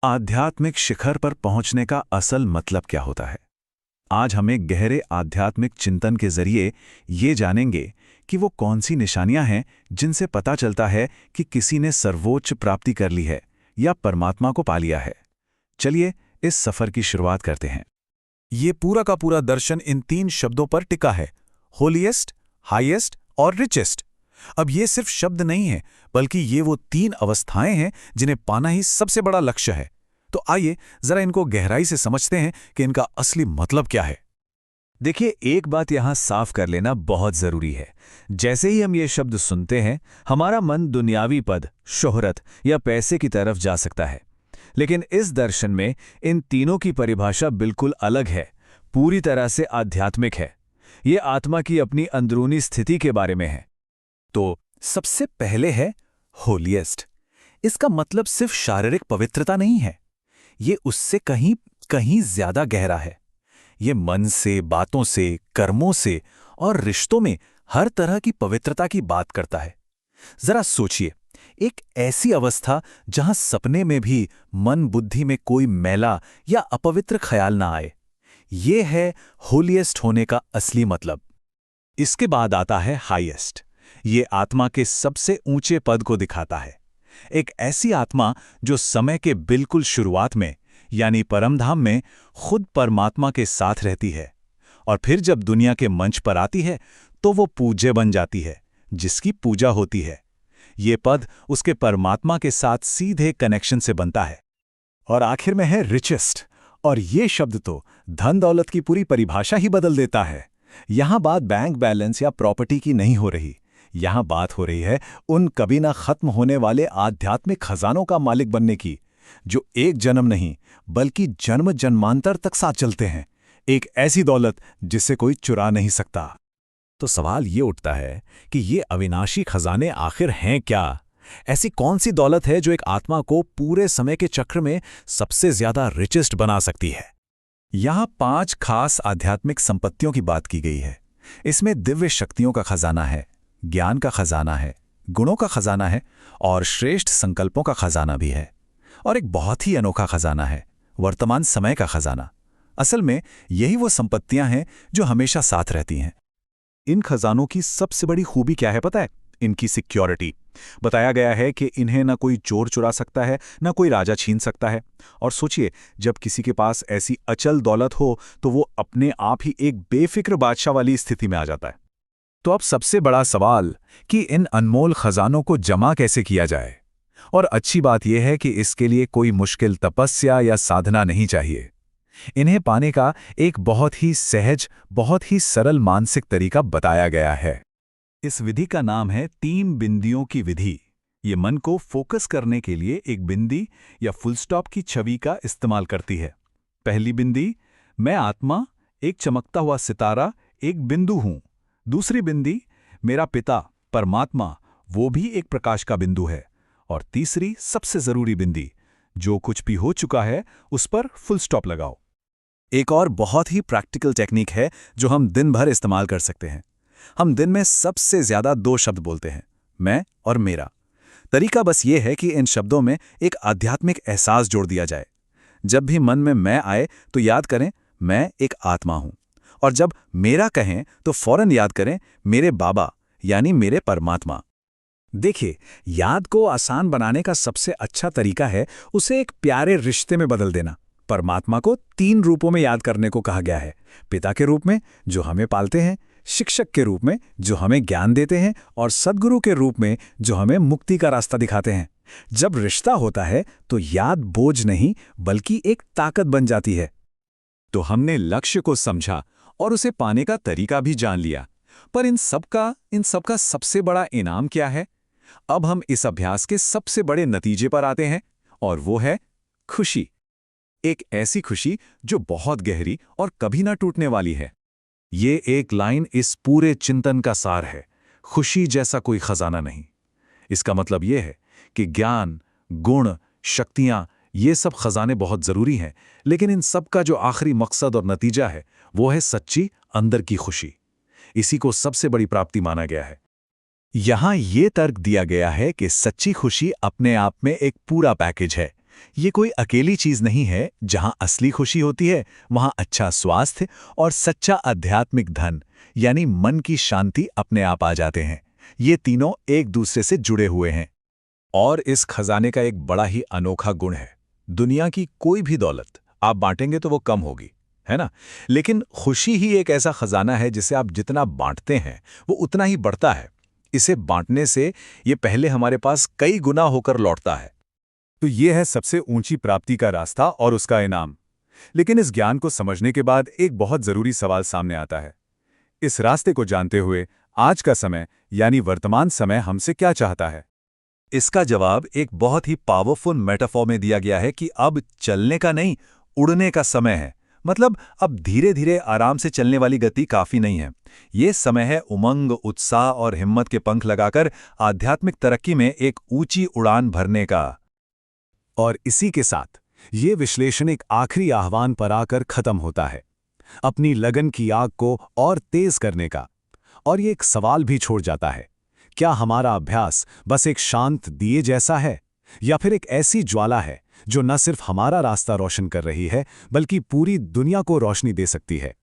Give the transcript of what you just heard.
आध्यात्मिक शिखर पर पहुंचने का असल मतलब क्या होता है? आज हमें गहरे आध्यात्मिक चिंतन के जरिए ये जानेंगे कि वो कौन सी निशानियां हैं जिनसे पता चलता है कि किसी ने सर्वोच्च प्राप्ति कर ली है या परमात्मा को पा लिया है। चलिए इस सफर की शुरुआत करते हैं। ये पूरा का पूरा दर्शन इन 3 शब्दों पर टिका है: होलीएस्ट, हाईएस्ट और रिचेस्ट। अब ये सिर्फ शब्द नहीं है, बल्कि ये वो 3 अवस्थाएं हैं जिन्हें पाना ही सबसे बड़ा लक्ष्य है। तो आइए जरा इनको गहराई से समझते हैं कि इनका असली मतलब क्या है। देखिए, एक बात यहां साफ कर लेना बहुत जरूरी है। जैसे ही हम ये शब्द सुनते हैं, हमारा मन दुनियावी पद, शोहरत या पैसे की तरफ जा सकता है। लेकिन इस दर्शन में इन तीनों की परिभाषा बिल्कुल अलग है, पूरी तरह से आध्यात्मिक है। ये आत्मा की अपनी अंदरूनी स्थिति के बारे में है। तो सबसे पहले है होलीएस्ट। इसका मतलब सिर्फ शारीरिक पवित्रता नहीं है, ये उससे कहीं कहीं ज्यादा गहरा है। ये मन से, बातों से, कर्मों से और रिश्तों में हर तरह की पवित्रता की बात करता है। जरा सोचिए, एक ऐसी अवस्था जहां सपने में भी मन बुद्धि में कोई मैला या अपवित्र ख्याल ना आए। ये है होलीएस्ट होने का असली मतलब। इसके बाद आता है हाईएस्ट। ये आत्मा के सबसे ऊंचे पद को दिखाता है। एक ऐसी आत्मा जो समय के बिल्कुल शुरुआत में, यानी परमधाम में, खुद परमात्मा के साथ रहती है और फिर जब दुनिया के मंच पर आती है तो वो पूज्य बन जाती है, जिसकी पूजा होती है। ये पद उसके परमात्मा के साथ सीधे कनेक्शन से बनता है। और आखिर में है रिचेस्ट, और ये शब्द तो धन दौलत की पूरी परिभाषा ही बदल देता है। यहां बात बैंक बैलेंस या प्रॉपर्टी की नहीं हो रही, यहां बात हो रही है उन कभी ना खत्म होने वाले आध्यात्मिक खजानों का मालिक बनने की, जो एक जन्म नहीं बल्कि जन्म जन्मांतर तक साथ चलते हैं। एक ऐसी दौलत जिसे कोई चुरा नहीं सकता। तो सवाल ये उठता है कि ये अविनाशी खजाने आखिर हैं क्या? ऐसी कौन सी दौलत है जो एक आत्मा को पूरे समय के चक्र में सबसे ज्यादा रिचेस्ट बना सकती है? यहां 5 खास आध्यात्मिक संपत्तियों की बात की गई है। इसमें दिव्य शक्तियों का खजाना है, ज्ञान का खजाना है, गुणों का खजाना है और श्रेष्ठ संकल्पों का खजाना भी है। और एक बहुत ही अनोखा खजाना है, वर्तमान समय का खजाना। असल में यही वो संपत्तियां हैं जो हमेशा साथ रहती हैं। इन खजानों की सबसे बड़ी खूबी क्या है पता है? इनकी सिक्योरिटी। बताया गया है कि इन्हें ना कोई चोर चुरा सकता है, ना कोई राजा छीन सकता है। और सोचिए, जब किसी के पास ऐसी अचल दौलत हो तो वो अपने आप ही एक बेफिक्र बादशाह वाली स्थिति में आ जाता है। तो अब सबसे बड़ा सवाल कि इन अनमोल खजानों को जमा कैसे किया जाए। और अच्छी बात यह है कि इसके लिए कोई मुश्किल तपस्या या साधना नहीं चाहिए। इन्हें पाने का एक बहुत ही सहज, बहुत ही सरल मानसिक तरीका बताया गया है। इस विधि का नाम है 3 बिंदियों की विधि। ये मन को फोकस करने के लिए एक बिंदी या फुल स्टॉप की छवि का इस्तेमाल करती है। पहली बिंदी, मैं आत्मा, एक चमकता हुआ सितारा, एक बिंदु हूं। दूसरी बिंदी, मेरा पिता परमात्मा, वो भी एक प्रकाश का बिंदु है। और तीसरी सबसे जरूरी बिंदी, जो कुछ भी हो चुका है उस पर फुल स्टॉप लगाओ। एक और बहुत ही प्रैक्टिकल टेक्निक है जो हम दिन भर इस्तेमाल कर सकते हैं। हम दिन में सबसे ज्यादा 2 शब्द बोलते हैं, मैं और मेरा। तरीका बस ये है कि इन शब्दों में एक आध्यात्मिक एहसास जोड़ दिया जाए। जब भी मन में मैं आए तो याद करें, मैं एक आत्मा हूं। और जब मेरा कहें तो फौरन याद करें, मेरे बाबा यानी मेरे परमात्मा। देखिए, याद को आसान बनाने का सबसे अच्छा तरीका है उसे एक प्यारे रिश्ते में बदल देना। परमात्मा को 3 रूपों में याद करने को कहा गया है। पिता के रूप में, जो हमें पालते हैं, शिक्षक के रूप में, जो हमें ज्ञान देते हैं, और सद्गुरु के रूप में, जो हमें मुक्ति का रास्ता दिखाते हैं। जब रिश्ता होता है तो याद बोझ नहीं बल्कि एक ताकत बन जाती है। तो हमने लक्ष्य को समझा और उसे पाने का तरीका भी जान लिया। पर इन सबका सबसे बड़ा इनाम क्या है? अब हम इस अभ्यास के सबसे बड़े नतीजे पर आते हैं, और वो है खुशी। एक ऐसी खुशी जो बहुत गहरी और कभी ना टूटने वाली है। ये एक लाइन इस पूरे चिंतन का सार है। खुशी जैसा कोई खजाना नहीं। इसका मतलब यह है कि ज्ञान, गुण, शक्तियां, ये सब खजाने बहुत जरूरी हैं, लेकिन इन सब का जो आखिरी मकसद और नतीजा है वो है सच्ची अंदर की खुशी। इसी को सबसे बड़ी प्राप्ति माना गया है। यहां ये तर्क दिया गया है कि सच्ची खुशी अपने आप में एक पूरा पैकेज है, ये कोई अकेली चीज नहीं है। जहां असली खुशी होती है वहां अच्छा स्वास्थ्य और सच्चा आध्यात्मिक धन यानी मन की शांति अपने आप आ जाते हैं। ये तीनों एक दूसरे से जुड़े हुए हैं। और इस खजाने का एक बड़ा ही अनोखा गुण है। दुनिया की कोई भी दौलत आप बांटेंगे तो वो कम होगी, है ना? लेकिन खुशी ही एक ऐसा खजाना है जिसे आप जितना बांटते हैं वो उतना ही बढ़ता है। इसे बांटने से ये पहले हमारे पास कई गुना होकर लौटता है। तो ये है सबसे ऊंची प्राप्ति का रास्ता और उसका इनाम। लेकिन इस ज्ञान को समझने के बाद एक बहुत जरूरी सवाल सामने आता है। इस रास्ते को जानते हुए आज का समय यानी वर्तमान समय हमसे क्या चाहता है? इसका जवाब एक बहुत ही पावरफुल मेटाफॉर में दिया गया है कि अब चलने का नहीं, उड़ने का समय है। मतलब अब धीरे धीरे आराम से चलने वाली गति काफी नहीं है। ये समय है उमंग, उत्साह और हिम्मत के पंख लगाकर आध्यात्मिक तरक्की में एक ऊंची उड़ान भरने का। और इसी के साथ ये विश्लेषण एक आखिरी आह्वान पर आकर खत्म होता है, अपनी लगन की आग को और तेज करने का। और ये एक सवाल भी छोड़ जाता है, क्या हमारा अभ्यास बस एक शांत दिए जैसा है या फिर एक ऐसी ज्वाला है जो न सिर्फ हमारा रास्ता रोशन कर रही है बल्कि पूरी दुनिया को रोशनी दे सकती है?